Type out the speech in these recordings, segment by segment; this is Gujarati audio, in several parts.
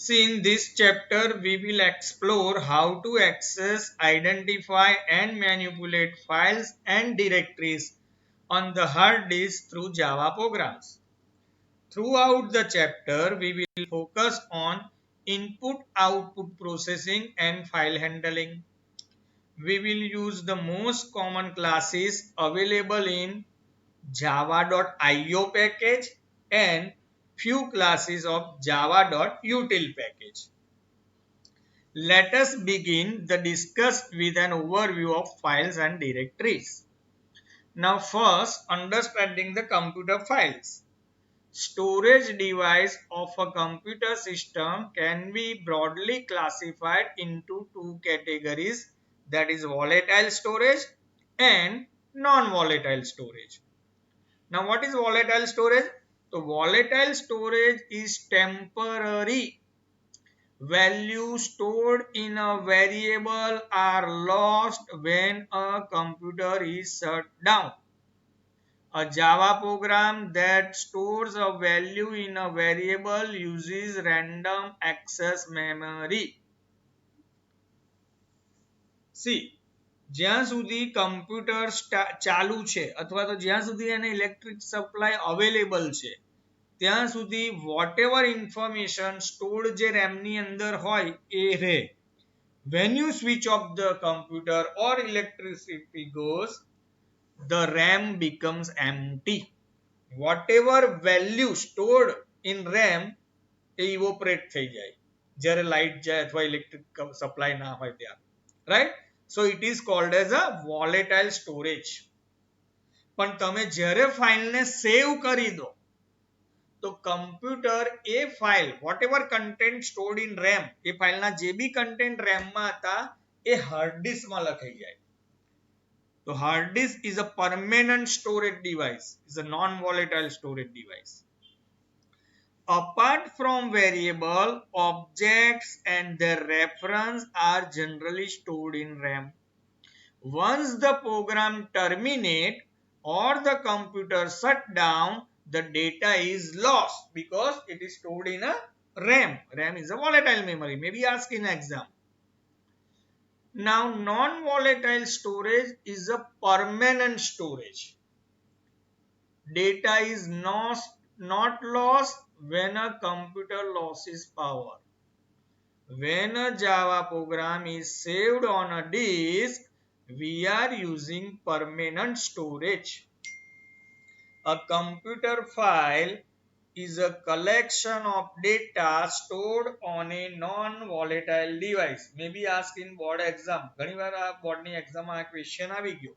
See, in this chapter, we will explore how to access, identify, and manipulate files and directories on the hard disk through Java programs. Throughout the chapter, we will focus on input-output processing and file handling. We will use the most common classes available in java.io package and few classes of java.util package. Let us begin the discuss with an overview of files and directories. Now first, understanding the computer files. Storage device of a computer system can be broadly classified into two categories, that is volatile storage and non-volatile storage. Now what is volatile storage? So volatile storage is temporary. Values stored in a variable are lost when a computer is shut down. A Java program that stores a value in a variable uses random access memory. See, જ્યાં સુધી કમ્પ્યુટર ચાલુ છે અથવા તો જ્યાં સુધી એને ઇલેક્ટ્રિક સપ્લાય અવેલેબલ છે ત્યાં સુધી whatever information stored જે RAM ની અંદર હોય એ રહે. When you switch off the computer or electricity goes, the RAM becomes empty. Whatever value stored in RAM evaporate થઈ જાય જ્યારે લાઇટ જાય અથવા ઇલેક્ટ્રિક સપ્લાય ના હોય ત્યારે, right? So it is called as a volatile storage. પણ તમે જ્યારે ફાઇલને સેવ કરી દો તો computer A file whatever content stored in RAM એ ફાઇલના જે બી content RAM માં હતા એ હાર્ડ ડિસ્કમાં લખાઈ જાય. So hard disk is a permanent storage device, is a non-volatile storage device. Apart from variable, objects and their reference are generally stored in RAM. Once the program terminates or the computer shut down, the data is lost because it is stored in a RAM. RAM is a volatile memory. Maybe ask in exam. Now, non-volatile storage is a permanent storage. Data is not lost when a computer loses power. When a Java program is saved on a disk, we are using permanent storage. A computer file is a collection of data stored on a non-volatile device. Maybe ask in board exam. ઘણી વાર આ બોર્ડની એક્ઝામમાં આ ક્વેશ્ચન આવી ગયો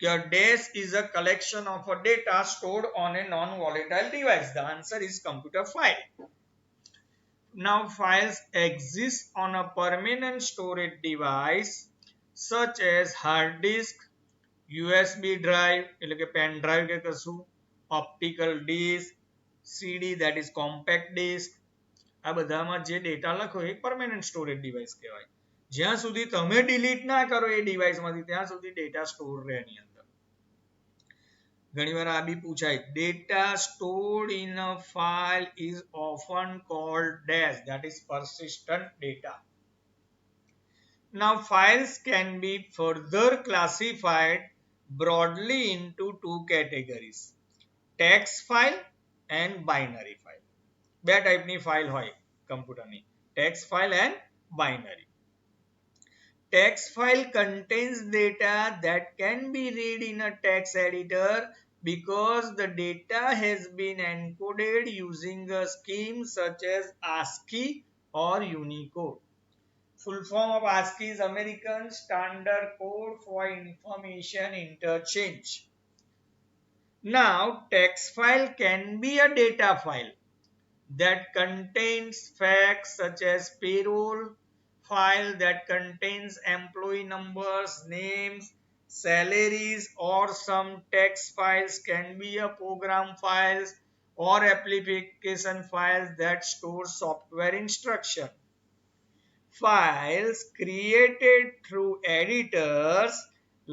કે a disk is a collection of a data stored on a non-volatile device. The answer is computer file. Now files exist on a permanent storage device such as hard disk, USB drive એટલે કે પેન ડ્રાઈવ કે કશું, optical disk, CD that is compact disk. આ બધામાં જે ડેટા લખો એ permanent storage device કહેવાય. જ્યાં સુધી તમે delete ના કરો એ ડિવાઇસમાંથી ત્યાં સુધી ડેટા સ્ટોર રહે એની અંદર. ઘણીવાર આ બી પૂછાય, data stored in a file is often called dash, that is persistent data. Now files can be further classified broadly into two categories, text file and binary file. બે ટાઈપની ફાઇલ હોય કમ્પ્યુટરની, text file and binary. Text file contains data that can be read in a text editor because the data has been encoded using a scheme such as ASCII or Unicode. Full form of ASCII is American Standard Code for Information Interchange. Now, text file can be a data file that contains facts such as payroll, file that contains employee numbers, names, salaries, or some text files can be a program files or application files that store software instruction. Files created through editors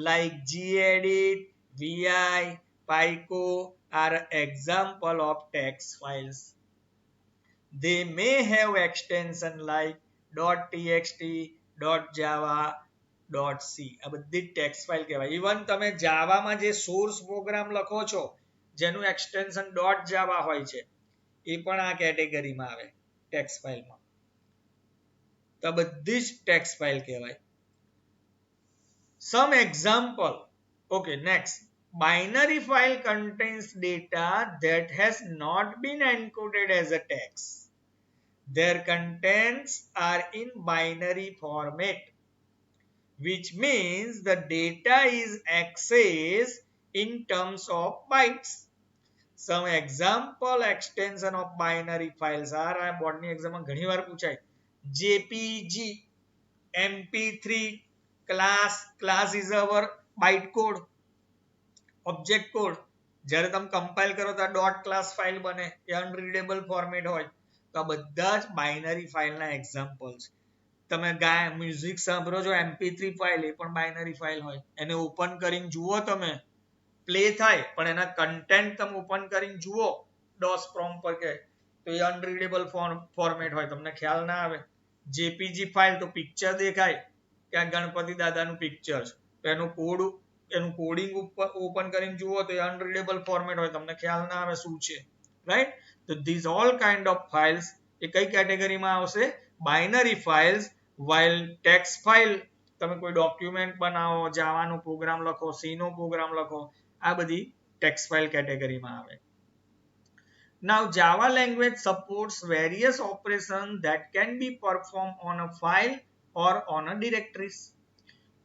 like gedit, vi, pico are example of text files. They may have extension like .txt, .java, .c. આ બધી ટેક્સ્ટ ફાઇલ કહેવાય. ઇવન તમે જાવામાં જે સોર્સ પ્રોગ્રામ લખો છો જેનું એક્સટેન્શન .java હોય છે એ પણ આ કેટેગરીમાં આવે ટેક્સ્ટ ફાઇલમાં. તો બધી જ ટેક્સ્ટ ફાઇલ કહેવાય. Some example. Okay, next. Binary file contains data that has not been encoded as a text. Their contents are in binary format, which means the data is accessed in terms of bytes. Some example extension of binary files are આ બોર્ડની એક્ઝામમાં ઘણીવાર પૂછાય. JPG, MP3, class is our byte code, object code. જ્યારે તમે કમ્પાઇલ કરો તો ડોટ ક્લાસ ફાઇલ બને, એ અનરીડેબલ ફોર્મેટ હોય. તો આ બધા જ બાઇનરી ફાઇલના એક્ઝામ્પલ છે. તમે મ્યુઝિક સાંભળો છો MP3 ફાઇલ, એ પણ બાઇનરી ફાઇલ હોય. એને ઓપન કરીને જુઓ, તમે પ્લે થાય પણ એના કન્ટેન્ટ તમે ઓપન કરીને જુઓ DOS પ્રોમ્પ્ટ પર કે તો એ અનરીડેબલ ફોર્મેટ હોય, તમને ખ્યાલ ના આવે. જેપીજી ફાઇલ તો પિક્ચર દેખાય કે આ ગણપતિ દાદાનું પિક્ચર છે, તો એનું કોડિંગ ઓપન કરીને જુઓ તો એ અનરીડેબલ ફોર્મેટ હોય, તમને ખ્યાલ ના આવે શું છે, રાઈટ. તો these all kind of files એ કઈ કેટેગરીમાં આવશે? Binary files. while text file તમે કોઈ ડોક્યુમેન્ટ બનાવો, જાવાનો પ્રોગ્રામ લખો, સી નો પ્રોગ્રામ લખો, આ બધી ટેક્સ્ટ ફાઇલ કેટેગરીમાં આવે. Now Java language supports various operations that can be performed on a file or on a directories.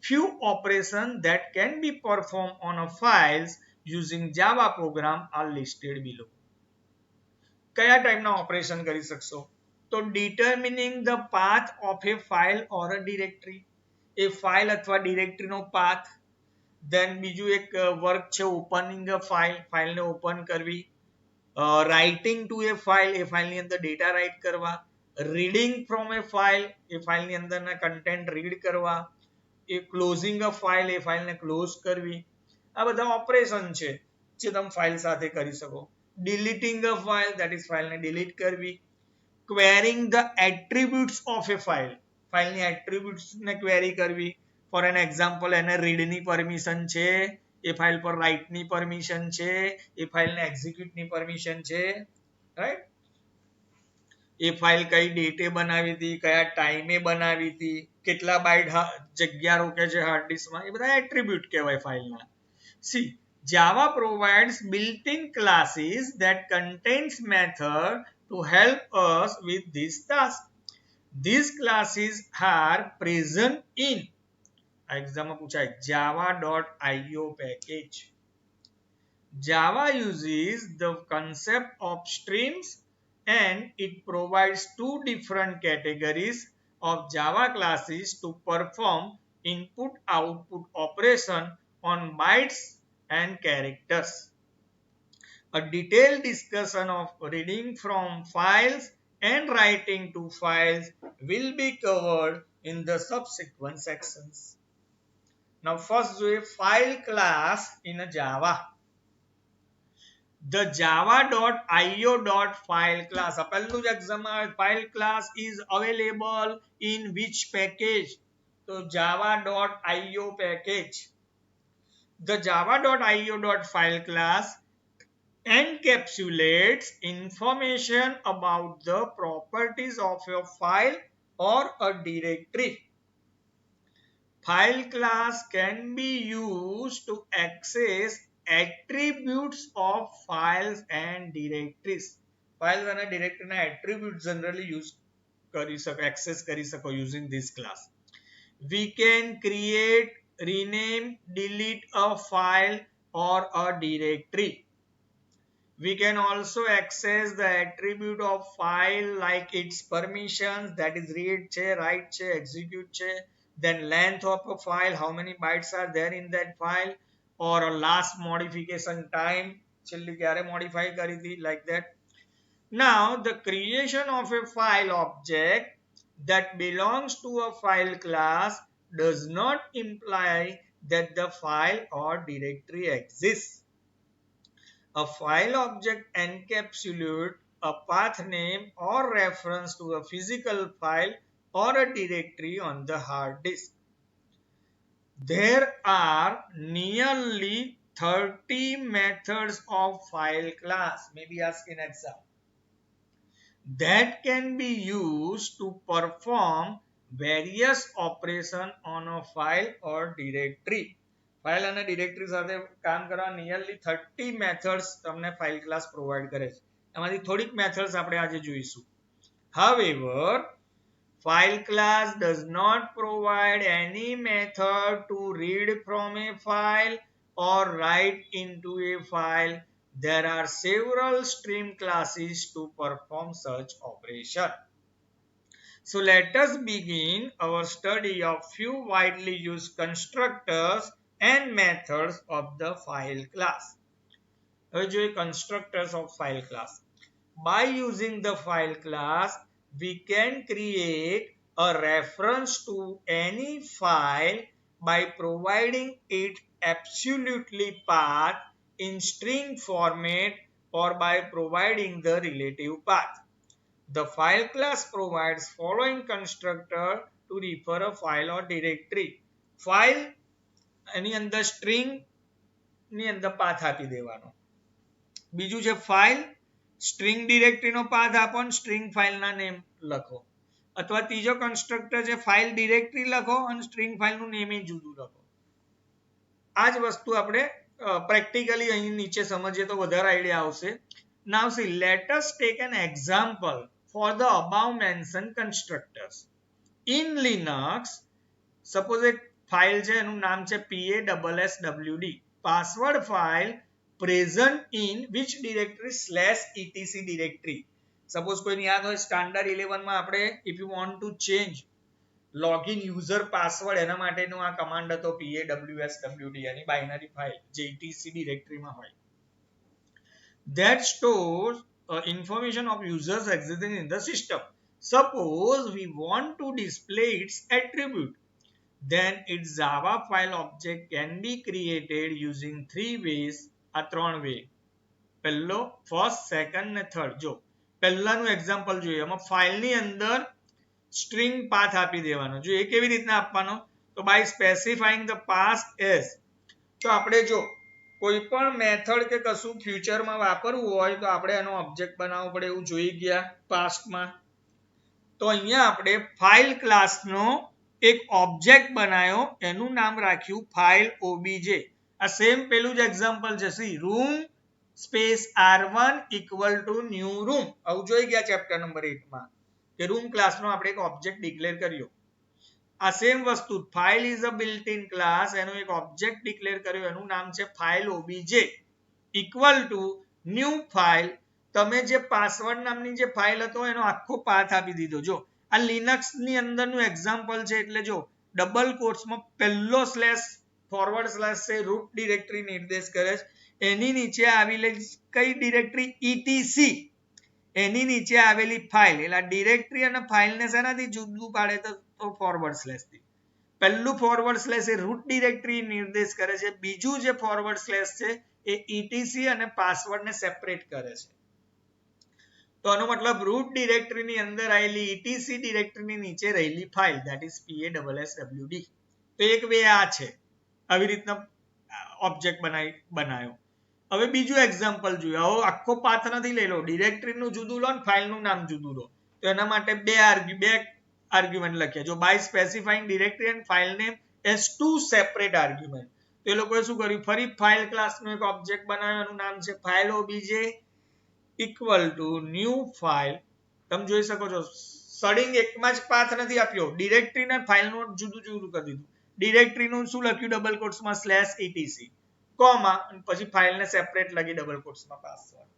Few operations that can be performed on a files using Java program are listed below. કયા ટાઈપના ઓપરેશન કરી શકશો? તો determining the path of a file or a directory, A file અથવા ડિરેક્ટરીનો પાથ. then બીજું એક વર્ક છે ઓપનિંગ અ ફાઇલ, ફાઇલને ઓપન કરવી. રાઇટિંગ ટુ એ ફાઇલ, એ ફાઇલની અંદર ડેટા રાઇટ કરવા. રીડિંગ ફ્રોમ એ ફાઇલ, એ ફાઇલની અંદરના કન્ટેન્ટ રીડ કરવા. એ ક્લોઝિંગ અ ફાઇલ, એ ફાઇલને ક્લોઝ કરવી. આ બધા ઓપરેશન છે જે તમે ફાઇલ સાથે કરી શકો. Deleting a file, that is ફાઇલને ડિલીટ કરવી. Querying the attributes of a file, ફાઇલની એટ્રીબ્યુટ્સને ક્વેરી કરવી. ફોર એન એક્ઝામ્પલ, એને રીડની પરમિશન છે, એ ફાઇલ પર રાઇટની પરમિશન છે, એ ફાઇલને એક્ઝિક્યુટની પરમિશન છે, રાઈટ. એ ફાઇલ કઈ ડેટે બનાવી હતી, કયા ટાઈમે બનાવી હતી, કેટલા બાઇટ જગ્યા રોકે છે હાર્ડ ડિસ્કમાં, એ બધા એટ્રીબ્યુટ કહેવાય ફાઇલના. See Java provides built-in classes that contains method to help us with this task. These classes are present in exam પૂછાય java.io package. Java uses the concept of streams and it provides two different categories of Java classes to perform input-output operation on bytes and characters. A detailed discussion of reading from files and writing to files will be covered in the subsequent sections. Now first do a file class in a Java. The java.io.file class, આ પહેલું જ એક્ઝામ આવે. file class is available in which package? તો java.io package. The java.io.file class encapsulates information about the properties of a file or a directory. File class can be used to access attributes of files and directories. Files and directory na attributes generally use access કરી શકો using this class. We can create, rename, delete a file or a directory. We can also access the attribute of file like its permissions, that is read che, write che, execute che, then length of a file, how many bytes are there in that file, or a last modification time, છેલ્લી ક્યારે modify કરી હતી, like that. Now the creation of a file object that belongs to a file class does not imply that the file or directory exists. A file object encapsulates a path name or reference to a physical file or a directory on the hard disk. There are nearly 30 methods of file class, maybe ask in exam, that can be used to perform various operations on a file or directory. File અને ડિરેક્ટરી સાથે કામ કરવા નિયરલી 30 મેથડ્સ તમને ફાઇલ ક્લાસ પ્રોવાઈડ કરે છે. એમાંથી થોડીક મેથડ્સ આપણે આજે જોઈશું. However, file class does not provide any method to read from a file or write into a file. There are several stream classes to perform such operation. So let us begin our study of few widely used constructors and methods of the file class. હવે જોઈએ constructors of file class. By using the file class, we can create a reference to any file by providing it absolutely path in string format or by providing the relative path. The file class provides following constructor to refer a file or directory. File એની અંદર string ની અંદર પાથ આપી દેવાનો. બીજું છે ફાઇલ સ્ટ્રિંગ ડિરેક્ટરીનો પાથ આપો અને સ્ટ્રિંગ ફાઇલના નેમ લખો. અથવા ત્રીજો કન્સ્ટ્રક્ટર છે ફાઇલ ડિરેક્ટરી લખો અને સ્ટ્રિંગ ફાઇલનું નેમ જુદું લખો. આ જ વસ્તુ આપણે પ્રેક્ટિકલી અહીં નીચે સમજીએ તો વધારે આઈડિયા આવશે. Now see, let us take an example for the above mentioned constructors. In Linux, suppose એક ફાઇલ છે એનું નામ છે PASSWD. Password file present in which directory /etc directory. Suppose કોઈને યાદ હોય સ્ટાન્ડર્ડ 11 માં આપણે if you want to change login user password એના માટેનો આ કમાન્ડ હતો PASSWD એની બાઇનરી ફાઇલ જે etc ડિરેક્ટરીમાં હોય. That stores information of users existing in the system. Suppose we want to display its attribute. Then its Java file object can be created using 3 ways. આ 3 વે. પહેલો, ફર્સ્ટ, સેકન્ડ ને થર્ડ. જો પહેલાનું એક્ઝામ્પલ જોઈએ, એમાં ફાઇલની અંદર સ્ટ્રિંગ પાથ આપી દેવાનો. જો એ કેવી રીતના આપવાનો, તો by specifying the path as. તો આપણે જો કોઈ પણ મેથડ કે કશું ફ્યુચરમાં વાપરવું હોય તો આપણે એનો ઓબ્જેક્ટ બનાવવો પડે, એવું જોઈ ગયા પાસ્ટમાં. તો અહીંયા આપણે ફાઇલ ક્લાસનો એક ઓબ્જેક્ટ બનાવ્યો, એનું નામ રાખ્યું ફાઇલ ઓબીજે. આ સેમ પેલું જ એક્ઝામ્પલ છે. C room space r1 equal to new room. આવું જોઈ ગયા ચેપ્ટર નંબર 8 માં કે રૂમ ક્લાસનો આપણે એક ઓબ્જેક્ટ ડિક્લેર કર્યો. આ સેમ વસ્તુ file is a built in class, એનો એક ઓબ્જેક્ટ ડિક્લેર કર્યો, એનું નામ છે file OBJ equal to new file. તમે જે પાસવર્ડ નામની જે ફાઇલ હતો એનો આખો પાથ આપી દીધો. જો આ લિનક્સ ની અંદરનું એક્ઝામ્પલ છે એટલે જો ડબલ કોટ્સમાં પહેલો સ્લેશ ફોરવર્ડ સ્લેશ છે રૂટ ડિરેક્ટરી નિર્દેશ કરે છે. એની નીચે આવેલી કઈ ડિરેક્ટરી etc, એની નીચે આવેલી ફાઇલ. એટલે ડિરેક્ટરી અને ફાઇલને શેનાથી જુદું પાડે તો ફોરવર્ડ સ્લેશ થી. પહેલું ફોરવર્ડ સ્લેશ એ રૂટ ડિરેક્ટરી નિર્દેશ કરે છે, બીજું જે ફોરવર્ડ સ્લેશ છે એ etc અને પાસવર્ડને સેપરેટ કરે છે. તો આનો મતલબ રૂટ ડિરેક્ટરીની અંદર આવેલી etc ડિરેક્ટરીની નીચે રહેલી ફાઇલ ધેટ ઇઝ PASSWD. તો એક વે આ છે, આવી રીતના ઓબ્જેક્ટ બનાવ્યો. હવે બીજું એક્ઝામ્પલ જોઈએ. હવે આખો પાથ નથી લઈ લો, ડિરેક્ટરીનું જુદું લો ને ફાઇલનું નામ જુદું લો. તો એના માટે બે આર્ગ્યુમેન્ટ લખ્યા. જો by specifying directory and file name as two separate argument. તો એ લોકોએ શું કર્યું, ફરી ફાઇલ ક્લાસનો એક ઓબ્જેક્ટ બનાવ્યો, એનું નામ છે file OBJ equal to new file. તમે જોઈ શકો છો સડિંગ એકમાં જ પાથ નથી આપ્યો, ડિરેક્ટરી અને ફાઇલનું જુદું જુદું કરી દીધું. ડિરેક્ટરીનું શું લખ્યું ડબલ કોટ્સમાં /etc કોમા પછી ફાઇલને સેપરેટ લખી ડબલ કોટ્સમાં password.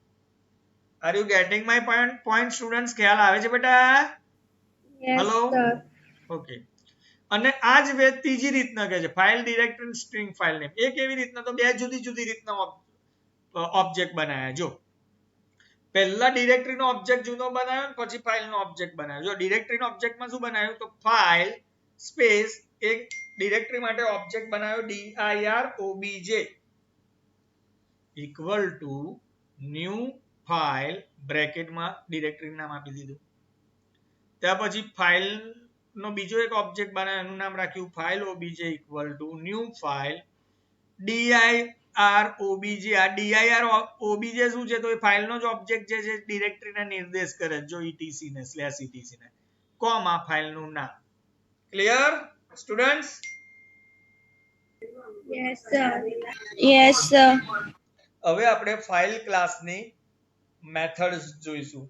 Are you getting my point students? ખ્યાલ આવે છે બેટા? Hello, okay. અને આ જ વે ત્રીજી રીતના કહે છે file directory string file name. એ કેવી રીતના, તો બે જુદી જુદી રીતના ઓબ્જેક્ટ બનાવ્યા. જો પહેલા ડિરેક્ટરીનો ઓબ્જેક્ટ જુદો બનાવ્યો પછી ફાઇલનો ઓબ્જેક્ટ બનાવ્યો. જો ડિરેક્ટરીનો ઓબ્જેક્ટમાં શું બનાવ્યું, તો ફાઇલ સ્પેસ એક ડિરેક્ટરી માટે ઓબ્જેક્ટ બનાવ્યો dirobj equal to new file બ્રેકેટમાં ડિરેક્ટરી નામ આપી દીધું. ત્યાર પછી ફાઇલ નો બીજો એક ઓબ્જેક્ટ બનાવ્યો, એનું નામ રાખ્યું file OBJ equal to new file dir obj. આ dir obj શું છે? તો એ ફાઇલનો જ ઓબ્જેક્ટ છે જે ડિરેક્ટરીને નિર્દેશ કરે, જો etc ને /etc ને કોમા ફાઇલનું નામ. Clear students? Yes, sir. Yes, sir. હવે આપણે ફાઇલ ક્લાસની મેથડ્સ જોઈશું.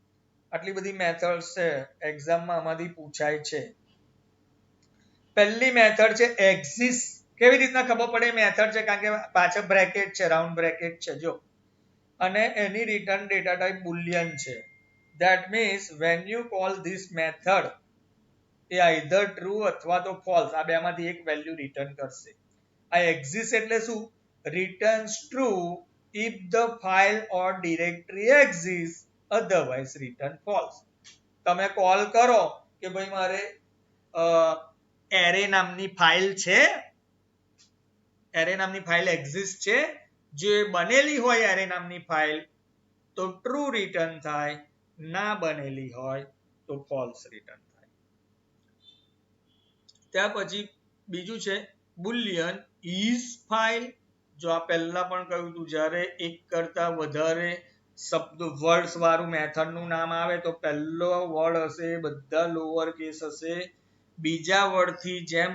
આટલી બધી મેથડ્સ છે, એક્ઝામમાં આમાંથી પૂછાય છે. પહેલી મેથડ છે એક્ઝિસ્ટ. કેવી રીતના ખબર પડે મેથડ છે? કારણ કે પાછળ બ્રેકેટ છે, રાઉન્ડ બ્રેકેટ છે જો, અને એની રિટર્ન ડેટા ટાઈપ બુલિયન છે. That means van you call this method A either true અથવા તો ફોલ્સ, આ બેમાંથી એક વેલ્યુ રિટર્ન કરશે. આ એક્ઝિસ્ટ એટલે શું? Returns true if the file or directory exists, otherwise return false. તમે કોલ કરો કે ભાઈ મારે એરે નામની ફાઇલ છે, એરે નામની ફાઇલ એક્ઝિસ્ટ છે, જે બનેલી હોય એરે નામની ફાઇલ તો ટ્રુ રિટર્ન થાય, ના બનેલી હોય તો ફોલ્સ રિટર્ન થાય. ત્યાર પછી બીજું છે બુલિયન ઇઝ ફાઇલ. જો આ પહેલા પણ કહ્યું હતું, જ્યારે એક કરતા વધારે શબ્દ વર્ડ્સ વાળું મેથડનું નામ આવે તો પહેલો વર્ડ હશે બધા લોઅર કેસ હશે, બીજા વર્ડથી જેમ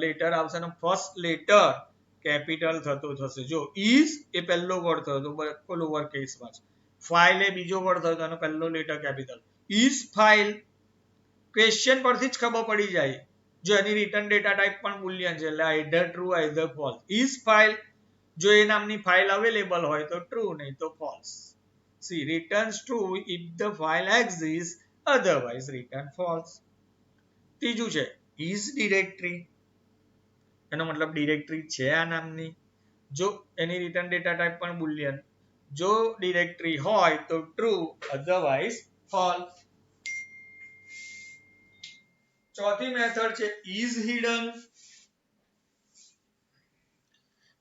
લેટર આવશે એનો ફર્સ્ટ લેટર કેપિટલ થતો થશે. જો ઇઝ એ પહેલો વર્ડ થયો તો લોઅર કેસમાં છે, ફાઇલ એ બીજો વર્ડ થયો તો એનો પહેલો letter capital. Is file question પરથી જ ખબર પડી જાય, જો એની રિટર્ન ડેટા ટાઈપ પણ બુલિયન છે, એટલે either true either false. Is file જો એ નામની ફાઇલ અવેલેબલ હોય તો ટ્રુ, નહીં તો false. C returns true if the file exist, otherwise return false. ત્રીજું છે ઇઝ ડિરેક્ટરી. એનો મતલબ ડિરેક્ટરી છે આ નામની, જો એની રિટર્ન ડેટા ટાઈપ પણ બુલિયન. જો ડિરેક્ટરી હોય તો ટ્રુ, અધરવાઇઝ ફોલ્સ. ચોથી મેથડ છે ઇઝ હિડન.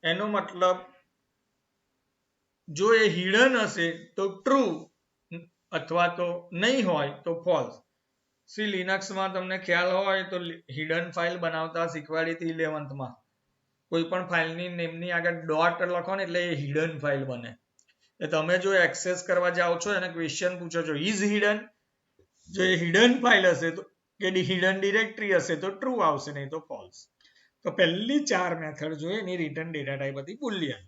એનો મતલબ જો એ હિડન હશે તો ટ્રુ અથવા તો નહીં હોય તો ફોલ્સ. સી લિનક્સમાં તમને ખ્યાલ હોય તો હિડન ફાઇલ બનાવતા શીખવાડી હતી 11th માં. કોઈ પણ ફાઇલની નેમની આગળ ડોટ લખો ને એટલે એ હિડન ફાઇલ બને. તમે જો એક્સેસ કરવા જાઓ છો અને ક્વેશ્ચન પૂછો છો ઇઝ હિડન, જો એ હિડન ફાઇલ હશે તો કે હિડન ડિરેક્ટરી હશે તો ટ્રુ આવશે, નહીં તો ફોલ્સ. તો પહેલી ચાર મેથડ જોઈએ એની રિટર્ન ડેટા ટાઈપ હતી બુલિયન.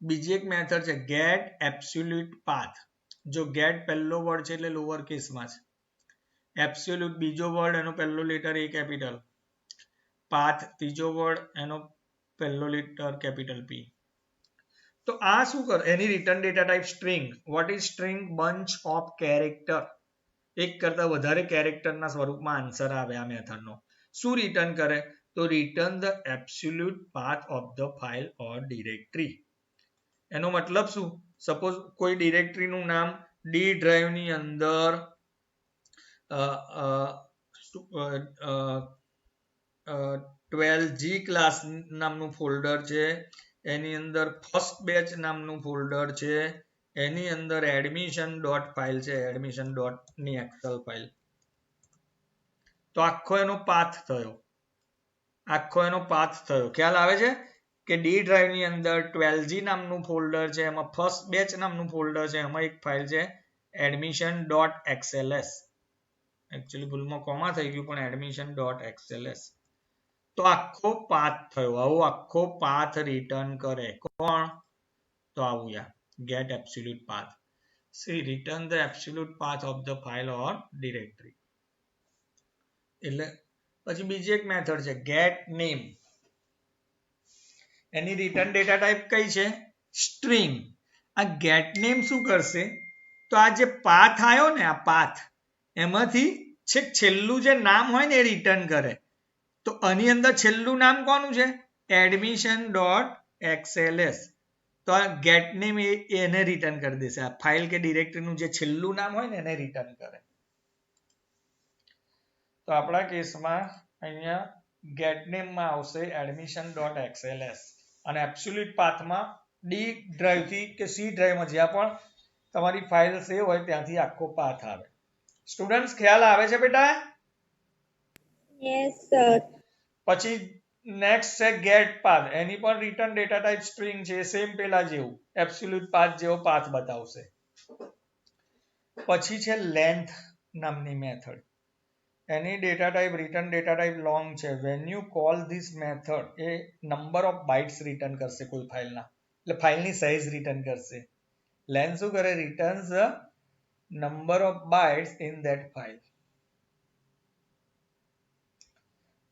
બીજી એક મેથડ છે ગેટ એબ્સોલ્યુટ પાથ. જો ગેટ પહેલો વર્ડ છે એટલે લોઅર કેસમાં છે, એબ્સોલ્યુટ બીજો વર્ડ એનો પહેલો લેટર એ કેપિટલ, પાથ ત્રીજો વર્ડ એનો પહેલો લેટર કેપિટલ પી. તો આ શું કરે? એની return data type string. What is string? Bunch of character. એક કરતા વધારે કેરેક્ટરના સ્વરૂપમાં આન્સર આવે આ મેથડનો. શું રિટર્ન કરે? તો return the absolute path of the file or directory. એનો મતલબ શું? સપોઝ કોઈ ડિરેક્ટરીનું નામ ડી ડ્રાઈવની અંદર 12G ક્લાસ નામનું ફોલ્ડર છે, એની અંદર ફર્સ્ટ બેચ નામનું ફોલ્ડર છે, એની અંદર એડમિશન ડોટ ફાઇલ છે, એડમિશન ડોટની એક્સેલ ફાઇલ. તો આખો એનો પાથ થયો, આખો એનો પાથ થયો. ખ્યાલ આવે છે કે ડી ડ્રાઈવની અંદર 12G નામનું ફોલ્ડર છે, એમાં ફર્સ્ટ બેચ નામનું ફોલ્ડર છે, એમાં એક ફાઇલ છે એડમિશન ડોટ એક્સએલએસ. એકચ્યુઅલી ભૂલમાં કોમા થઈ ગયું પણ એડમિશન ડોટ એક્સએલએસ. તો આખો પાથ થયો. આવો આખો પાથ રિટર્ન કરે કોણ? તો આવું યાર get absolute path. See return the absolute path of the file or directory. એટલે પછી બીજી એક મેથડ છે ગેટ નેમ. એની રિટર્ન ડેટા ટાઈપ કઈ છે? સ્ટ્રિંગ. આ ગેટ નેમ શું કરશે? તો આ જે પાથ આવ્યો ને, આ પાથ એમાંથી છેક છેલ્લું જે નામ હોય ને એ રિટર્ન કરે. તો આની અંદર છેલ્લું નામ કોનું છે? Admission dot XLS. તો આ ગેટ નેમ એને રિટર્ન કરી દેશે. આ ફાઇલ કે ડિરેક્ટરીનું જે છેલ્લું નામ હોય ને એને રિટર્ન કરે. તો આપણા કેસમાં અહીંયા ગેટ નેમમાં આવશે એડમિશન ડોટ એક્સએલએસ અને એબ્સોલ્યુટ પાથમાં ડી ડ્રાઈવ થી કે સી ડ્રાઈવમાં જ્યાં પણ તમારી ફાઇલ સેવ હોય ત્યાંથી આખો પાથ આવે. સ્ટુડન્ટ્સ ખ્યાલ આવે છે બેટા? Yes, sir. પછી નેક્સ્ટ છે ગેટ પાથ. એની પણ રિટર્ન ડેટા ટાઈપ સ્ટ્રિંગ છે, સેમ પેલા જેવું એબ્સોલ્યુટ પાથ જેવો પાથ બતાવશે. પછી છે લેન્થ નામની મેથડ. એની data type return data type long છે. When you call this method a number of bytes return કરશે કોઈ ફાઇલના, એટલે ફાઇલની સાઇઝ રિટર્ન કરશે. લેન્થ શું કરે? Returns the number of bytes in that file.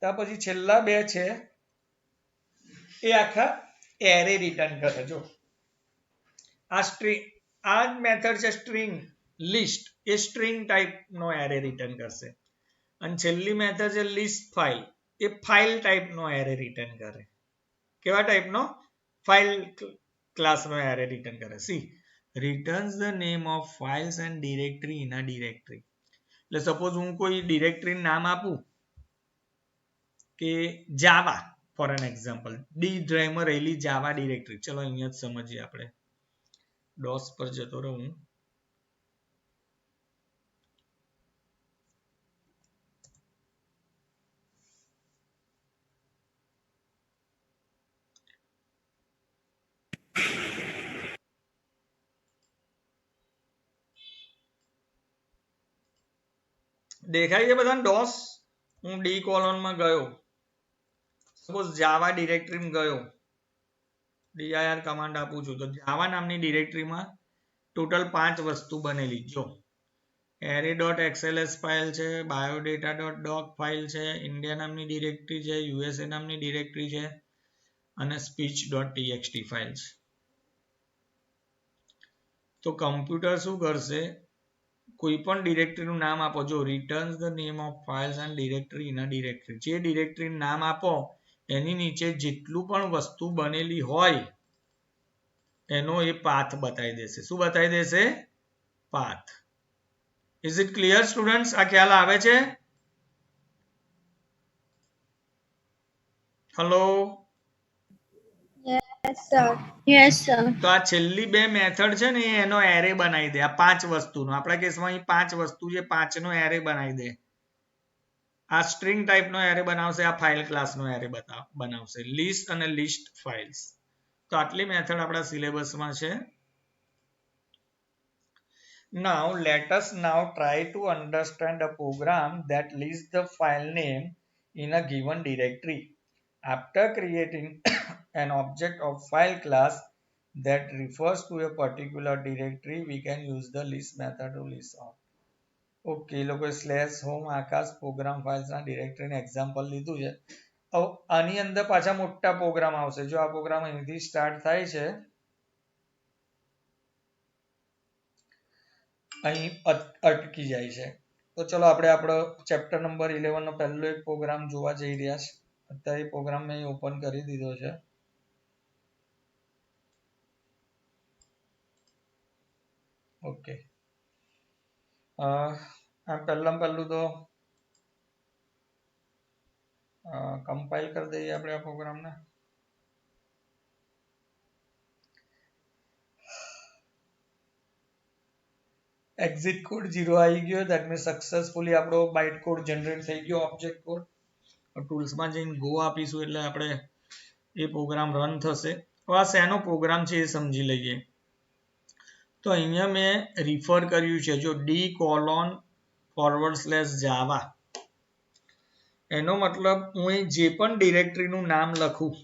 ત્યાર પછી છેલ્લા બે છે એ આખા એરે રિટર્ન કરે. જો આ સ્ટ્રિંગ, આ મેથડ છે સ્ટ્રિંગ લિસ્ટ, એ સ્ટ્રિંગ ટાઈપ નો એરે રિટર્ન કરશે. અને છેલ્લી મેથડ છે લિસ્ટ ફાઇલ, એ ફાઇલ ટાઈપ નો એરે રિટર્ન કરે. કેવા ટાઈપનો? ફાઇલ ક્લાસનો એરે રિટર્ન કરે. C returns the name of files and directory in a directory. એટલે સપોઝ હું કોઈ ડિરેક્ટરી નામ આપું કે જાવા ફોર એન એક્ઝામ્પલ, ડી ડ્રાઈવમાં રહેલી જાવા ડિરેક્ટરી. ચલો અહીંયા જ સમજીએ આપણે. ડોસ પર જતો રહું. દેખાય છે બધાને ડોસ? હું ડી કોલોનમાં ગયો, સપોઝ જાવા ડિરેક્ટરીમાં ગયો, dir કમાન્ડ આપું છું, તો જાવા નામની ડિરેક્ટરીમાં ટોટલ 5 વસ્તુ બનેલી. જો array.xls ફાઇલ છે, biodata.doc ફાઇલ છે, ઇન્ડિયા નામની ડિરેક્ટરી છે, USA નામની ડિરેક્ટરી છે અને speech.txt ફાઇલ છે. તો કમ્પ્યુટર શું કરશે? કોઈ પણ ડિરેક્ટરીનું નામ આપો. જો returns the name of files and directory in a directory, જે ડિરેક્ટરીનું નામ આપો એની નીચે જેટલું પણ વસ્તુ બનેલી હોય એનો એ પાથ બતાવી દેશે. શું બતાવી દેશે? Path. Is it clear students? આ ખ્યાલ આવે છે? Hello? Yes, sir. Yes, sir. તો આ છેલ્લી બે મેથડ છે ને એનો એરે બનાવી દે. આ 5 વસ્તુનો, આપણા કેસમાં અહીં 5 વસ્તુ છે, 5 નો એરે બનાવી દે. આ સ્ટ્રિંગ ટાઈપનો એરે બનાવશે, આ ફાઇલ ક્લાસનો એરે બનાવશે. લિસ્ટ અને લિસ્ટ ફાઇલ્સ. તો આટલી મેથડ આપણા સિલેબસમાં છે. Now let us now try to understand a program that lists the file name in a given directory. After creating an object of file class that refers to a particular directory, we can use the list method to list all. ઓકે, એ લોકોએ /home આકાશ પ્રોગ્રામ ફાઇલ્સના ડિરેક્ટરીનું એક્ઝામ્પલ લીધું છે. હવે આની અંદર પાછા મોટા પ્રોગ્રામ આવશે. જો આ પ્રોગ્રામ અહીંથી સ્ટાર્ટ થાય છે, અહીં અટકી જાય છે. તો ચલો આપણે આપણો ચેપ્ટર નંબર 11 નો પહેલો એક પ્રોગ્રામ જોવા જઈ રહ્યા છે. અત્યારે એ પ્રોગ્રામ મેં ઓપન કરી દીધો છે. ઓકે, પહેલું તો કમ્પાઇલ કરી દઈએ આપણે આ પ્રોગ્રામને. એક્ઝિટ કોડ 0 આવી ગયો. દેટ મીન્સ સક્સેસફુલી આપણો બાઇટ કોડ જનરેટ થઈ ગયો, ઓબ્જેક્ટ કોડ. ટૂલ્સમાં જઈને ગો આપીશું એટલે આપણે એ પ્રોગ્રામ રન થશે. તો આ શેનો પ્રોગ્રામ છે એ સમજી લઈએ. તો અહીંયા મેં રિફર કર્યું છે, જો d:/java. એનો મતલબ હું જે પણ ડિરેક્ટરીનું નામ લખું,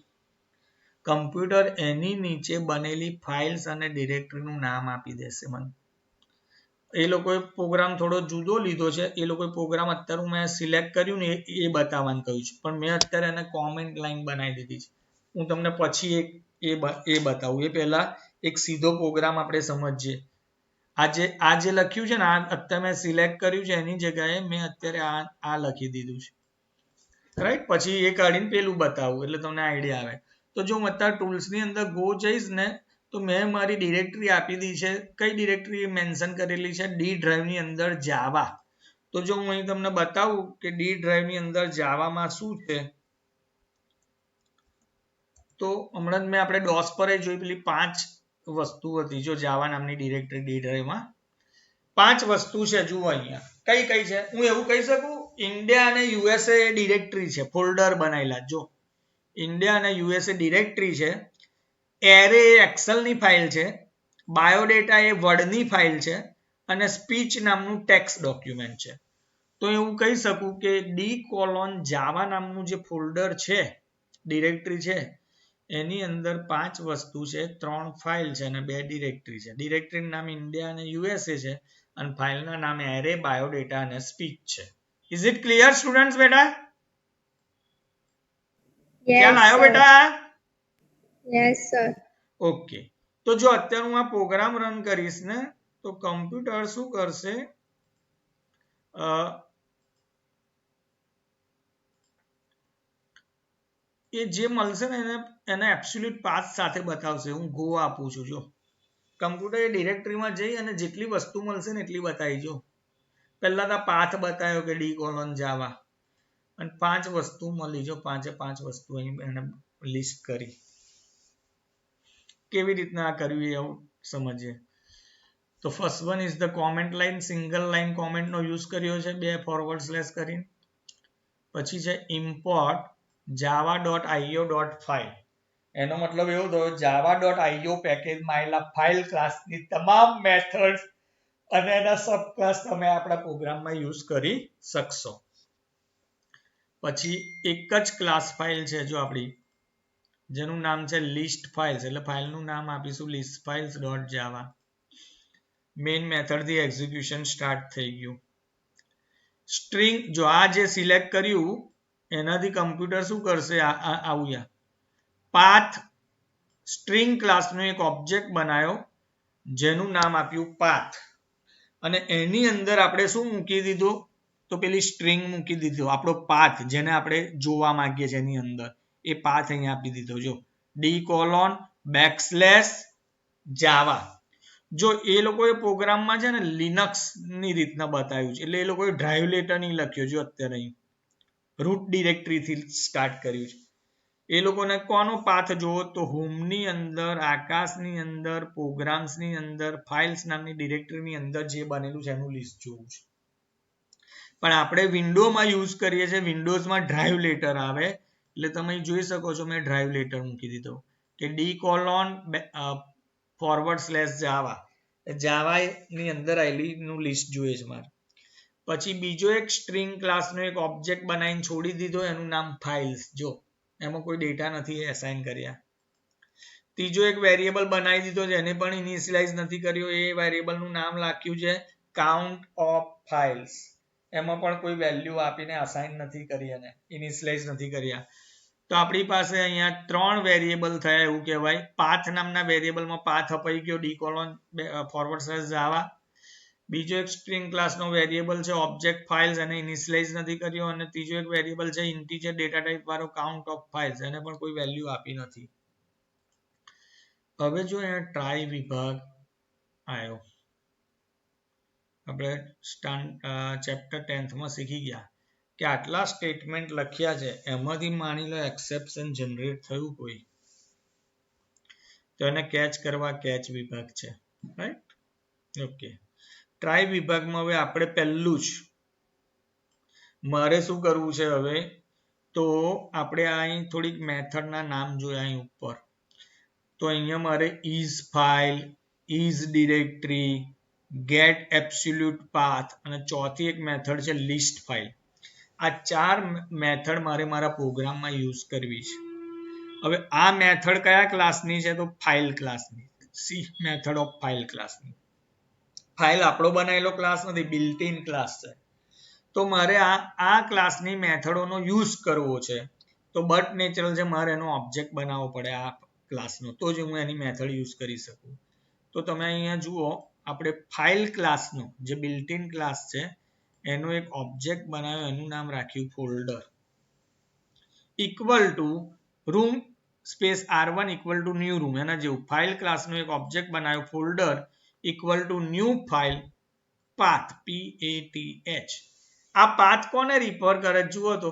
કમ્પ્યુટર એની નીચે બનેલી ફાઇલ્સ અને ડિરેક્ટરીનું નામ આપી દેશે મને. એ લોકોએ પ્રોગ્રામ થોડો જુદો લીધો છે. એ લોકોએ પ્રોગ્રામ અત્યારે મેં સિલેક્ટ કર્યું ને એ બતાવવાનું કહ્યું છે, પણ મેં અત્યારે એને કોમેન્ટ લાઈન બનાવી દીધી છે. હું તમને પછી એ બતાવું. એ પહેલા એક સીધો પ્રોગ્રામ આપણે સમજીએ. આ જે લખ્યું છે ને, આ અત્યારે મેં સિલેક્ટ કર્યું છે, એની જગ્યાએ મેં અત્યારે આ લખી દીધું છે, રાઈટ. પછી એ કાઢીને પેલું બતાવું એટલે તમને આઈડિયા આવે. તો જો હું અત્યારે ટૂલ્સની અંદર ગો જઈશ ને, તો મેં મારી ડિરેક્ટરી આપી દીધી છે. કઈ ડિરેક્ટરી મેન્શન કરેલી છે? ડી ડ્રાઈવની અંદર જાવા. તો જો હું અહીં તમને બતાવું કે ડી ડ્રાઈવની અંદર જાવામાં શું છે, તો હમણાં જ મેં આપણે DOS પર જોઈ પેલી 5 વસ્તુ હતી જો જાવા નામની ડિરેક્ટરીમાં 5 વસ્તુ છે જુઓ અહીંયા કઈ કઈ છે હું એવું કહી શકું ઇન્ડિયા અને યુએસએ ડિરેક્ટરી છે ફોલ્ડર બનાવેલા જો ઇન્ડિયા અને યુએસએ ડિરેક્ટરી છે એરે એ એક્સેલ ની ફાઇલ છે બાયોડેટા એ વર્ડ ની ફાઇલ છે અને સ્પીચ નામનું ટેક્સ્ટ ડોક્યુમેન્ટ છે તો એવું કહી શકું કે d:જાવા નામનું જે ફોલ્ડર છે ડિરેક્ટરી છે એની અંદર 5 વસ્તુ છે 3 ફાઇલ છે અને 2 ડિરેક્ટરી છે ડિરેક્ટરીનું નામ ઇન્ડિયા અને યુએસએ છે અને ફાઇલના નામ એરે બાયોડેટા અને સ્પીચ છે ઇઝ ઇટ ક્લિયર સ્ટુડન્ટ્સ બેટા ખ્યાલ આવ્યો બેટા યસ સર ઓકે તો જો અત્યારે હું આ પ્રોગ્રામ રન કરીશ ને તો કમ્પ્યુટર શું કરશે એ જે મળશે ને એને એબ્સોલ્યુટ પાથ સાથે બતાવશે હું ગો આપું છું જો કમ્પ્યુટર એ ડિરેક્ટરીમાં જઈ અને જેટલી વસ્તુ મળશે ને એટલી બતાવી જો પહેલા તો પાથ બતાવ્યો કે d:જાવા અને 5 વસ્તુ મળી જો 5 વસ્તુ અહીં એને લિસ્ટ કરી કેવી રીતના કરવી એવું સમજીએ તો first one is the comment line single line comment નો યુઝ કર્યો છે 2 ફોરવર્ડ સ્લેશ કરીને પછી છે ઇમ્પોર્ટ java.io.file એનો મતલબ એવો થયો java.io પેકેજમાં આવેલા ફાઇલ ક્લાસની તમામ મેથડ્સ અને એના સબ ક્લાસ તમે આપણા પ્રોગ્રામમાં યુઝ કરી શકશો પછી એક જ ક્લાસ ફાઇલ છે જો આપણી જેનું નામ છે લિસ્ટ ફાઇલ્સ એટલે ફાઇલનું નામ આપીશું list files.java મેઇન મેથડથી એક્ઝિક્યુશન સ્ટાર્ટ થઈ ગયું સ્ટ્રિંગ જો આ જે સિલેક્ટ કર્યું એનાથી કમ્પ્યુટર શું કરશે આવું પાથ સ્ટ્રિંગ ક્લાસનો એક ઓબ્જેક્ટ બનાવ્યો જેનું નામ આપ્યું પાથ અને એની અંદર આપણે શું મૂકી દીધું તો પેલી સ્ટ્રિંગ મૂકી દીધું આપણો પાથ જેને આપણે જોવા માંગીએ છીએ એની અંદર એ પાથ અહીંયા આપી દીધો જો d:\java જો એ લોકોએ પ્રોગ્રામમાં છે ને લિનક્સ ની રીતના બતાવ્યું છે એટલે એ લોકોએ ડ્રાઈવ લેટર નહીં લખ્યો જો અત્યારે અહીં રૂટ ડિરેક્ટરીથી સ્ટાર્ટ કર્યું છે એ લોકોને કોનો પાથ જોવો તો હોમની અંદર આકાશની અંદર પ્રોગ્રામ્સની અંદર ફાઇલ્સ નામની ડિરેક્ટરીની અંદર જે બનેલું છે એનું લિસ્ટ જોવું છે પણ આપણે વિન્ડોમાં યુઝ કરીએ છીએ વિન્ડોઝમાં ડ્રાઈવ લેટર આવે એટલે તમે જોઈ શકો છો મેં ડ્રાઈવ લેટર મૂકી દીધો કે d:\java જાવા ની અંદર આવેલીનું લિસ્ટ જોઈએ છે મારે પછી બીજો એક સ્ટ્રિંગ ક્લાસનો એક ઓબ્જેક્ટ બનાવીને છોડી દીધો એનું નામ ફાઇલ્સ જો એમાં કોઈ ડેટા નથી એસાઇન કર્યા ત્રીજો એક વેરિયેબલ બનાવી દીધો છે એને પણ ઇનિશિયલાઇઝ નથી કર્યો એ વેરિયેબલનું નામ લખ્યું છે કાઉન્ટ ઓફ ફાઇલ્સ એમાં પણ કોઈ વેલ્યુ આપીને અસાઇન નથી કરી અને ઇનિશિયલાઇઝ નથી કર્યા તો આપણી પાસે અહીંયા 3 વેરિયેબલ થયા એવું કહેવાય પાથ નામના વેરિયેબલમાં પાથ અપાઈ ગયો d:\java બીજો એક સ્ટ્રિંગ ક્લાસનો વેરિયેબલ છે ઓબ્જેક્ટ ફાઇલ્સ એને ઇનિશિયલાઇઝ નથી કર્યો અને ત્રીજો એક વેરિયેબલ છે ઇન્ટિજર ડેટા ટાઈપ વાળો કાઉન્ટ ઓફ ફાઇલ્સ એને પણ કોઈ વેલ્યુ આપી નથી હવે જો અહીંયા ટ્રાય વિભાગ આવ્યો આપણે ચેપ્ટર 10th માં શીખી ગયા કે આટલા સ્ટેટમેન્ટ લખ્યા છે એમાંથી માની લો એક્સેપ્શન જનરેટ થયું કોઈ તો એને કેચ કરવા કેચ વિભાગ છે રાઈટ ઓકે ટ્રાય વિભાગમાં હવે આપણે પહેલું જ મારે શું કરવું છે હવે તો આપણે અહીં થોડીક મેથડના નામ જોયા અહીં ઉપર તો અહીંયા મારે is file is directory get absolute path અને ચોથી એક મેથડ છે list ફાઇલ આ 4 મેથડ મારે મારા પ્રોગ્રામમાં યુઝ કરવી છે હવે આ મેથડ કયા ક્લાસની છે તો ફાઇલ ક્લાસની સી મેથડ ઓફ ફાઇલ ક્લાસની ફાઇલ આપણો બનાવેલો ક્લાસ નથી બિલ્ટ ઇન ક્લાસ છે તો મારે આ ક્લાસની મેથડોનો યુઝ કરવો છે તો બટ નેચરલ છે મારે એનો ઓબ્જેક્ટ બનાવવો પડે આ ક્લાસનો તો જ હું એની મેથડ યુઝ કરી શકું તો તમે અહીંયા જુઓ આપણે ફાઇલ ક્લાસનો જે બિલ્ટ ઇન ક્લાસ છે એનો એક ઓબ્જેક્ટ બનાવ્યો એનું નામ રાખ્યું folder equal to room space r1 equal to new room એના જેવું ફાઇલ ક્લાસનો એક ઓબ્જેક્ટ બનાવ્યો folder equal to new file path path આ પાથ કોને રિફર કરે જુઓ તો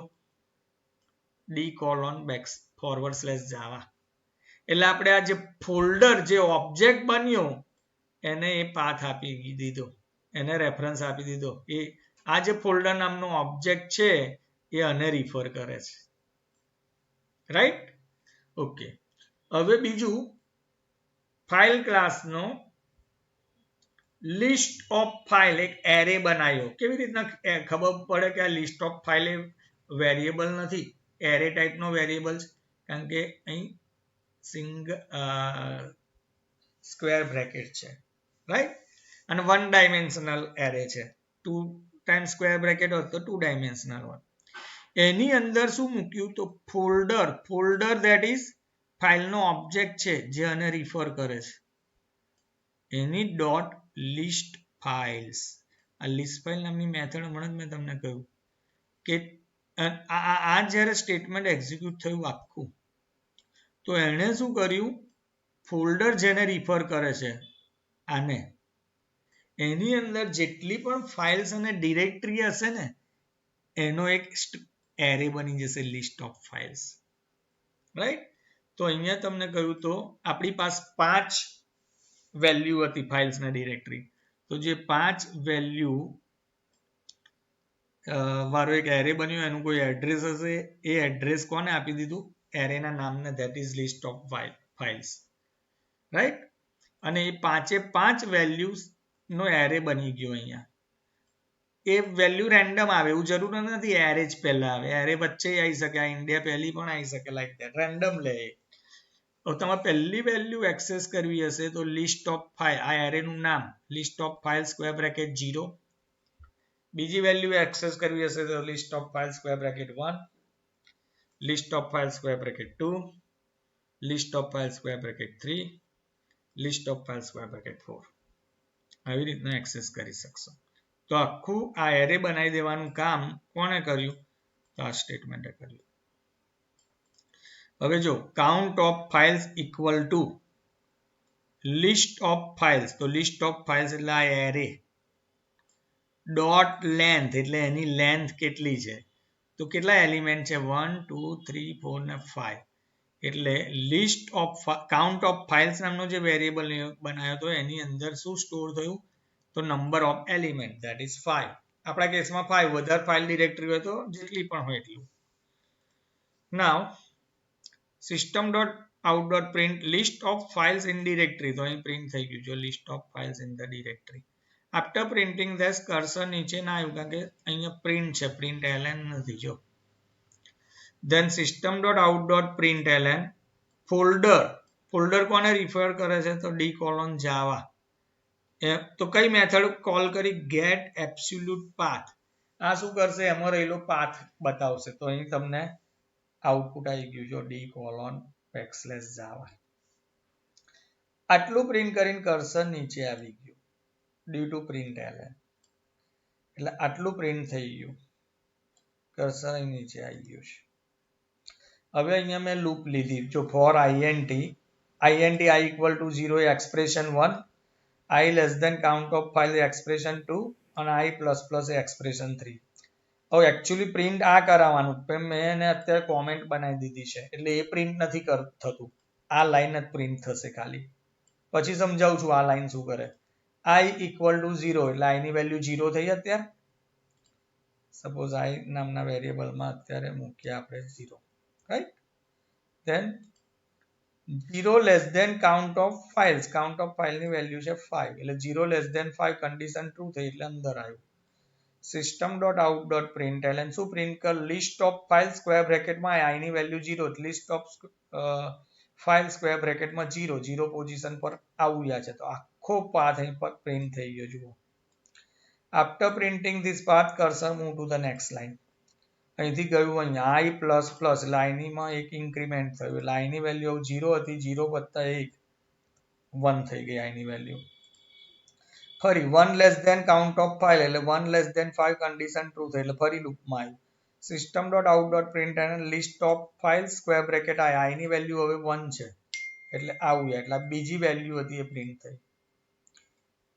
d:\java એટલે આપણે આ જે ફોલ્ડર જે ઓબ્જેક્ટ બન્યો એને એ પાથ આપી દીધો, એને રેફરન્સ આપી દીધો. એ આ જે ફોલ્ડર નામનો ઓબ્જેક્ટ છે એ આને રિફર કરે છે. રાઈટ? ઓકે. હવે બીજું ફાઇલ ક્લાસનો લિસ્ટ ઓફ ફાઇલ એક એરે બનાવ્યો. કેવી રીતના ખબર પડે કે આ list of file A variable નથી, એરે ટાઈપનો વેરિયેબલ છે? કારણ કે અહીં સ્ક્વેર બ્રેકેટ છે, રાઈટ? અને 1 ડાયમેન્શનલ એરે છે. 2 ટાઈમ્સ સ્ક્વેર બ્રેકેટ હોત તો 2 ડાયમેન્શનલ હોત. એની અંદર શું મૂક્યું? તો ફોલ્ડર ધેટ ઇઝ ફાઇલનો ઓબ્જેક્ટ છે જે આને રિફર કરે છે. એની ડોટ લિસ્ટ ફાઇલ્સ. આ લિસ્ટ ફાઇલ નામની મેથડ હમણાં જ મેં તમને કહ્યું કે આ જ્યારે સ્ટેટમેન્ટ એક્ઝિક્યુટ થયું આખું, તો એણે શું કર્યું? ફોલ્ડર જેને રિફર કરે છે આને, એની અંદર જેટલી પણ ફાઇલ્સ અને ડિરેક્ટરી હશે ને એનો એક એરે બની જશે, લિસ્ટ ઓફ ફાઇલ્સ. રાઈટ? તો અહીંયા તમને કહ્યું તો આપણી પાસે 5 વેલ્યુ હતી ફાઇલ્સ અને ડિરેક્ટરી. તો જે 5 વેલ્યુ વાળો એક એરે બન્યો, એનું કોઈ એડ્રેસ હશે, એ એડ્રેસ કોને આપી દીધું? એરેના નામને, that is list of files. Right? અને એ 5 વેલ્યુઝ નો એરે બની ગયો. અહીંયા એ વેલ્યુ રેન્ડમ આવે, એવું જરૂર નથી એરે જ પહેલા આવે, એરે વચ્ચે આવી શકે, આ ઇન્ડિયા પહેલી પણ આવી શકે, લાઈક ધેટ રેન્ડમ લે. તો તમારે પહેલી વેલ્યુ એક્સેસ કરવી હશે તો લિસ્ટ ઓફ ફાઇલ, આ એરેનું નામ list of file square bracket 0. બીજી વેલ્યુ એક્સેસ કરવી હશે તો list of file square bracket 1, list of file square bracket 2, list of file square bracket 3, list of file square bracket 4. આવી રીતના એક્સેસ કરી શકશો. તો આખું આ એરે બનાવી દેવાનું કામ કોણે કર્યું? તો આ સ્ટેટમેન્ટે કર્યું. હવે જો count of files equal to list of files, તો લિસ્ટ ઓફ ફાઇલ્સ એટલે આ એરે ડોટ લેન્થ એટલે એની લેન્થ કેટલી છે? તો કેટલા એલિમેન્ટ છે? 1 2 3 4 ને 5. એટલે list of count of files નામનો જે વેરિયેબલ બનાવ્યો હતો એની અંદર શું સ્ટોર થયું? તો number of element that is 5. આપણા કેસમાં 5, વધારે ફાઇલ ડિરેક્ટરી હોય તો જેટલી પણ હોય એટલું. Now system dot out dot print list of files in directory. તો અહીં પ્રિન્ટ થઈ ગયું છે list of files in the directory. After printing these cursor નીચે ના આવ્યું કારણ કે અહીંયા પ્રિન્ટ છે, પ્રિન્ટ એલએન નથી. જો then system.out.println ફોલ્ડર કોને રિફર કરે છે? તો d::java. તો કઈ મેથડ કોલ કરી? get absolute path. આ શું કરશે? એમાં રહેલો પાથ બતાવશે. તો અહીં તમને આઉટપુટ આવી ગયું જો d::java. આટલું પ્રિન્ટ કરીને કર્સર નીચે આવી ગયું due to println. એટલે આટલું પ્રિન્ટ થઈ ગયું, કર્સર નીચે આવી ગયું છે. હવે અહીંયા મેં લૂપ લીધી. જો for int i equal to 0 expression 1, i less than count of file expression 2 અને i plus plus એક્સપ્રેશન 3. હવે એકચ્યુઅલી પ્રિન્ટ આ કરાવવાનું, મેં એને અત્યારે કોમેન્ટ બનાવી દીધી છે એટલે એ પ્રિન્ટ નથી થતું, આ લાઈન જ પ્રિન્ટ થશે ખાલી. પછી સમજાવું છું આ લાઈન શું કરે. i equal to 0 એટલે i ની વેલ્યુ 0 થઈ. અત્યારે સપોઝ i નામના વેરિયેબલમાં અત્યારે મૂક્યા આપણે 0, right? then 0 less than count of files, count of file ની વેલ્યુ છે 5 એટલે 0 less than 5 કન્ડિશન ટ્રુ થઈ એટલે અંદર આવ્યું. system.out.println શું પ્રિન્ટ કર? લિસ્ટ ઓફ ફાઇલ સ્ક્વેર બ્રેકેટમાં i ની value 0, list of file square બ્રેકેટમાં 0 પોઝિશન પર આવ્યા છે. તો આખો પાથ અહીં પર પ્રિન્ટ થઈ ગયો. જુઓ, after printing this path cursor move to the next line. અહીંથી ગયું અહીંયા i પ્લસ પ્લસ એટલે i નીમાં એક ઇન્ક્રીમેન્ટ થયું એટલે i ની વેલ્યુ 0 હતી, 0 વત્તા 1 1 થઈ ગઈ i ની વેલ્યુ. ફરી 1 less than count of file એટલે 1 લેસ ધેન 5 કન્ડિશન ટ્રુ થઈ એટલે ફરી લૂપમાં આવ્યું. system.out.println list of file square bracket i ની વેલ્યુ હવે 1 છે એટલે આવ્યું, એટલે બીજી વેલ્યુ હતી એ પ્રિન્ટ થઈ.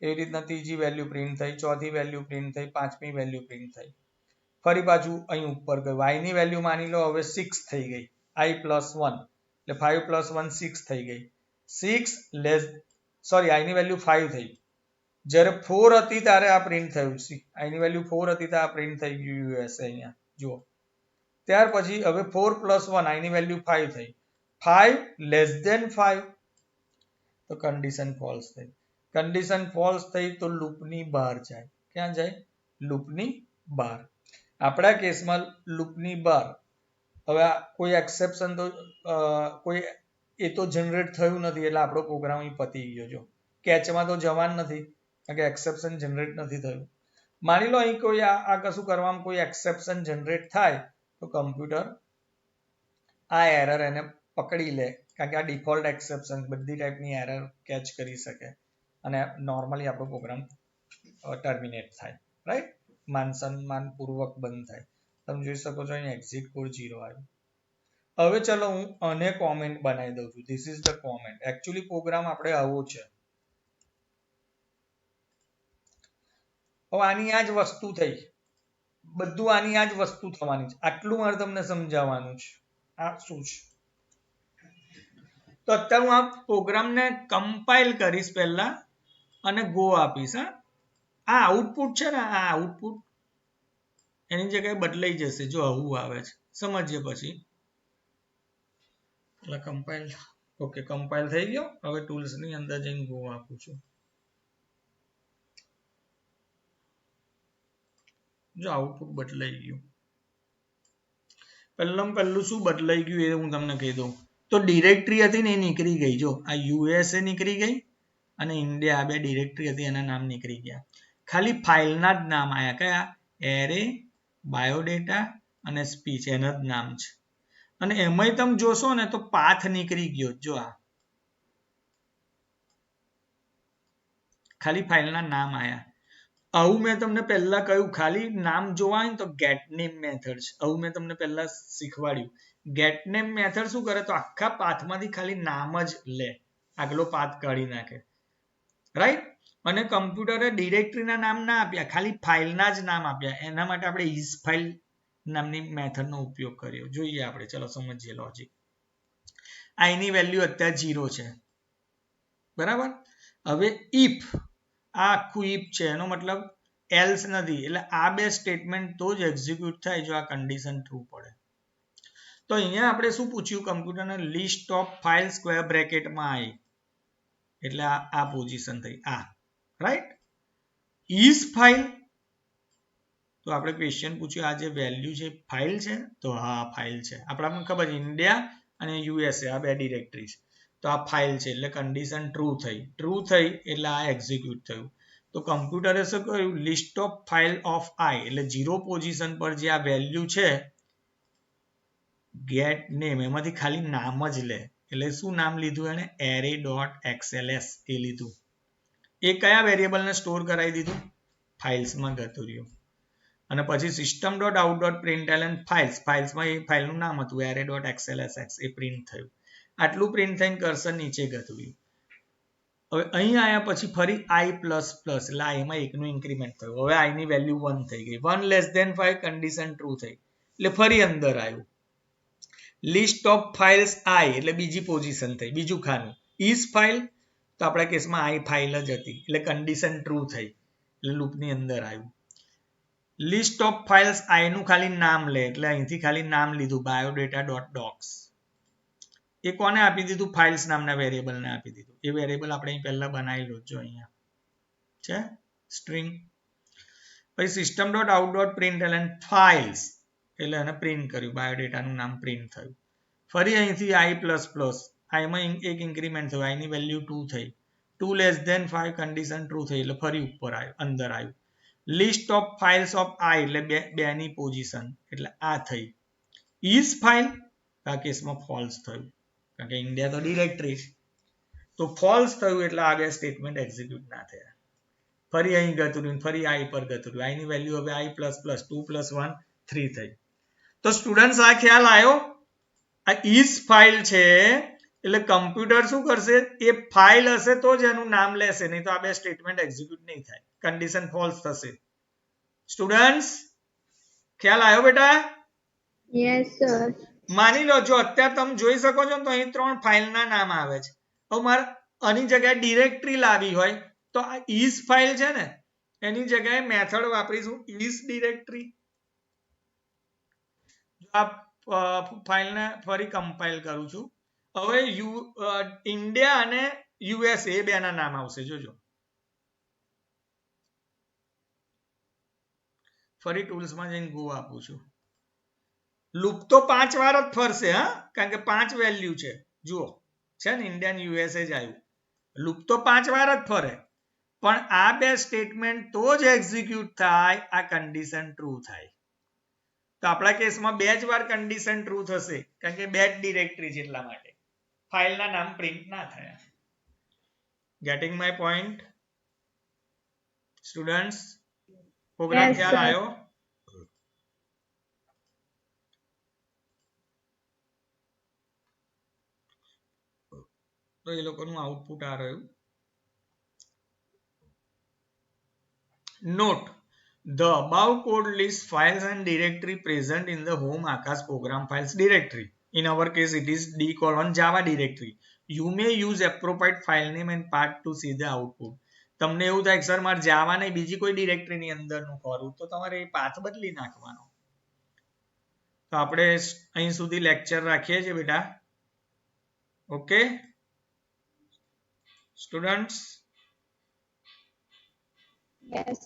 એવી રીતના ત્રીજી વેલ્યુ પ્રિન્ટ થઈ, ચોથી વેલ્યુ પ્રિન્ટ થઈ, પાંચમી વેલ્યુ પ્રિન્ટ થઈ. ફરી પાછું અહીં ઉપર ગયું, i ની વેલ્યુ માની લો હવે 6 થઈ ગઈ, i પ્લસ 1 એટલે 5 + 1 6 થઈ ગઈ. 6 લેસ સોરી i ની વેલ્યુ 5 થઈ. જ્યારે 4 હતી ત્યારે આ પ્રિન્ટ થયું. i ની વેલ્યુ 4 હતી ત્યારે આ પ્રિન્ટ થઈ ગયું યુએસએ અહીંયા જુઓ. ત્યાર પછી હવે 4 + 1 i ની વેલ્યુ 5 થઈ. 5 લેસ ધેન 5 તો કન્ડિશન ફોલ્સ થઈ. કન્ડિશન ફોલ્સ થઈ તો લૂપની બહાર જાય. ક્યાં જાય? લૂપની બહાર. આપણા કેસમાં લૂપની બહાર. હવે કોઈ એક્સેપ્શન તો કોઈ એ તો જનરેટ થયું નથી એટલે આપણો પ્રોગ્રામ અહીં પતી ગયો. જો કેચમાં તો જવાનું નથી કારણ કે એક્સેપ્શન જનરેટ નથી થયું. માની લો અહીં કોઈ આ કશું કરવામાં કોઈ એક્સેપ્શન જનરેટ થાય તો કમ્પ્યુટર આ એરર એને પકડી લે કારણ કે આ ડિફોલ્ટ એક્સેપ્શન બધી ટાઈપની એરર કેચ કરી શકે અને નોર્મલી આપણો પ્રોગ્રામ ટર્મિનેટ થાય. રાઈટ? માનસન્માનપૂર્વક બંધ થાય. તમે જોઈ શકો છો અહીં એક્ઝિટ કોડ 0 આવ્યું. હવે ચલો હું આને કોમેન્ટ બનાવી દઉં છું. This is the comment. Actually program આપણે આવો છે. હવે આની આ જ વસ્તુ થઈ. બધું આની આ જ વસ્તુ થવાની છે. આટલું મારે તમને સમજાવવાનું છે. આ શું છે? તો અત્યારે હું આ પ્રોગ્રામને કમ્પાઇલ કરીશ પહેલા અને ગો આપીશ. આ આઉટપુટ છે ને આ આઉટપુટ એની જગ્યાએ બદલાઈ જશે જો આવું આવે છે. સમજીએ પછી. એટલે કમ્પાઇલ ઓકે કમ્પાઇલ થઈ ગયો. હવે ટૂલ્સ ની અંદર જઈને ગો આપું છું. જો આઉટપુટ બદલાઈ ગયું. પહેલું શું બદલાઈ ગયું એ હું તમને કહી દઉં. તો ડિરેક્ટરી હતી ને એ નીકળી ગઈ. જો આ યુએસએ નીકળી ગઈ અને ઇન્ડિયા આ બે ડિરેક્ટરી હતી એના નામ નીકળી ગયા. ખાલી ફાઇલના જ નામ આયા. કયા? એરે, બાયોડેટા અને સ્પીચ એના જ નામ છે. અને એમાંય તમે જોશો ને તો પાથ નીકળી ગયો. જો આ ખાલી ફાઇલના નામ આયા. આવું મેં તમને પહેલા કહ્યું ખાલી નામ જોવા હોય ને તો getName મેથડ છે. આવું મેં તમને પહેલા શીખવાડ્યું. getName મેથડ શું કરે તો આખા પાથમાંથી ખાલી નામ જ લે. આગલો પાથ કાઢી નાખે. રાઈટ? અને કમ્પ્યુટરે ડિરેક્ટરીના નામ ના આપ્યા ખાલી ફાઇલના જ નામ આપ્યા. એના માટે આપણે isFile નામની મેથડનો ઉપયોગ કર્યો. જોઈએ આપણે ચલો સમજીએ લોજિક. i ની વેલ્યુ અત્યારે 0 છે. બરાબર? હવે if આ આખું if છે એનો મતલબ એલ્સ નથી. એટલે આ બે સ્ટેટમેન્ટ તો જ એક્ઝિક્યુટ થાય જો આ કન્ડિશન ટ્રુ પડે. તો અહીંયા આપણે શું પૂછ્યું કમ્પ્યુટરને? લિસ્ટ ઓફ ફાઇલ સ્ક્વેર બ્રેકેટમાં i એટલે આ પોઝિશન થઈ આ. રાઈટ? ઇઝ ફાઇલ તો આપણે ક્વેશ્ચન પૂછ્યું આ જે વેલ્યુ છે ફાઇલ છે? તો હા ફાઇલ છે. આપણાને ખબર છે ઇન્ડિયા અને યુએસએ આ બે ડિરેક્ટરી છે. તો આ ફાઇલ છે એટલે કન્ડિશન ટ્રુ થઈ. ટ્રુ થઈ એટલે આ એક્ઝિક્યુટ થયું. તો કમ્પ્યુટરે શું કર્યું? List of file of i એટલે 0 પોઝિશન પર જે આ વેલ્યુ છે ગેટ નેમ એમાંથી ખાલી નામ જ લે. એટલે શું નામ લીધું એને? array.xls એ લીધું. એ કયા વેરિયેબલને સ્ટોર કરાવી દીધું? ફાઇલ્સમાં જતું રહ્યું. અને પછી system.out.println ફાઇલ્સમાં એ ફાઇલનું નામ હતું array.xlsx એ પ્રિન્ટ થયું. આટલું પ્રિન્ટ થઈને કર્સર નીચે ગયું. હવે અહીં આવ્યા પછી ફરી i++ એટલે આમાં એકનું ઇન્ક્રીમેન્ટ થયું. હવે i ની વેલ્યુ 1 થઈ ગઈ. 1 લેસ ધેન 5 કન્ડિશન ટ્રુ થઈ એટલે ફરી અંદર આવ્યું. લિસ્ટ ઓફ ફાઇલ્સ i એટલે બીજી પોઝિશન થઈ બીજું ખાનું. ઇઝ ફાઇલ તો આપણા કેસમાં i ફાઇલ જ હતી એટલે કન્ડિશન ટ્રુ થઈ એટલે લૂપની અંદર આવ્યું. લિસ્ટ ઓફ ફાઇલ્સ i નું ખાલી નામ લે એટલે અહીંથી ખાલી નામ લીધું biodata.docs. એ કોને આપી દીધું? ફાઇલ્સ નામના વેરિયેબલને આપી દીધું. એ વેરિયેબલ આપણે અહીં પહેલા બનાવેલું જો અહીંયા છે સ્ટ્રિંગ. પછી system.out.println ફાઇલ્સ એટલે એને પ્રિન્ટ કર્યું. બાયોડેટાનું નામ પ્રિન્ટ થયું. ફરી અહીંથી i++ આમાં એક ઇન્ક્રીમેન્ટ થયું. i ની વેલ્યુ 2 થઈ. 2 લેસ ધેન 5 કન્ડિશન ટ્રુ થઈ એટલે ફરી ઉપર આવ્યું અંદર આવ્યું. List of files of i એટલે બેની પોઝિશન એટલે આ થઈ. ઇઝ ફાઇલ આ કેસમાં ફોલ્સ થયું કારણ કે ઇન્ડિયા તો ડિરેક્ટરી તો ફોલ્સ થયું એટલે આ બે સ્ટેટમેન્ટ એક્ઝિક્યુટ ના થયા. ફરી અહીં ગતું રહ્યું ફરી i પર ગતું રહ્યું. i ની વેલ્યુ હવે i++ 2 + 1 3 થઈ. તો સ્ટુડન્ટ્સ આ ખ્યાલ આવ્યો? આ ઇઝ ફાઇલ છે એટલે કમ્પ્યુટર શું કરશે? એ ફાઇલ હશે તો જ એનું નામ લેશે નહીં તો આ બે સ્ટેટમેન્ટ એક્ઝિક્યુટ નહીં થાય. કન્ડિશન ફોલ્સ થશે. સ્ટુડન્ટ્સ ખ્યાલ આવ્યો બેટા? Yes, sir. માની લો જો અત્યારે તમે જોઈ શકો છો તો અહીં 3 ફાઇલના નામ આવે છે. હવે મારે આની જગ્યાએ ડિરેક્ટરી લાવી હોય તો આ is ફાઇલ છે ને એની જગ્યાએ મેથડ વાપરીશું is ડિરેક્ટરી. આ ફાઇલને ફરી કમ્પાઇલ કરું છું. હવે ઇન્ડિયા અને યુએસએ બેના નામ આવશે જોજો. ફરી ટૂલ્સમાં જઈને ગો આપું છું. લૂપ તો 5 વાર જ ફરશે હા, કારણ કે 5 વેલ્યુ છે. જુઓ છે ને ઇન્ડિયન યુએસએ જ આવ્યું. લૂપ તો 5 વાર જ ફરે, પણ આ બે સ્ટેટમેન્ટ તો જ એક્ઝિક્યુટ થાય આ કન્ડિશન ટ્રુ થાય. તો આપણા કેસમાં 2 જ વાર કન્ડિશન ટ્રુ થશે, કારણ કે 2 જ ડિરેક્ટરી છે એટલા માટે ફાઇલના નામ પ્રિન્ટ ના થયા. Getting my point students? Program Yes, ખ્યાલ sir. આવ્યો? તો એ લોકોનું આઉટપુટ આ રહ્યું. Note: the above code lists files and directory present in the home Akash program files directory. In our case, it is d:"java directory. You may use appropriate file name and path to see the output. તમને એવું થાય સર મારે જાવા નહીં બીજી કોઈ ડિરેક્ટરીની અંદરનું ખોરવું તો તમારે એ પાથ બદલી નાખવાનો. તો આપણે અહીં સુધી લેક્ચર રાખીએ છીએ બેટા. Okay students? Yes.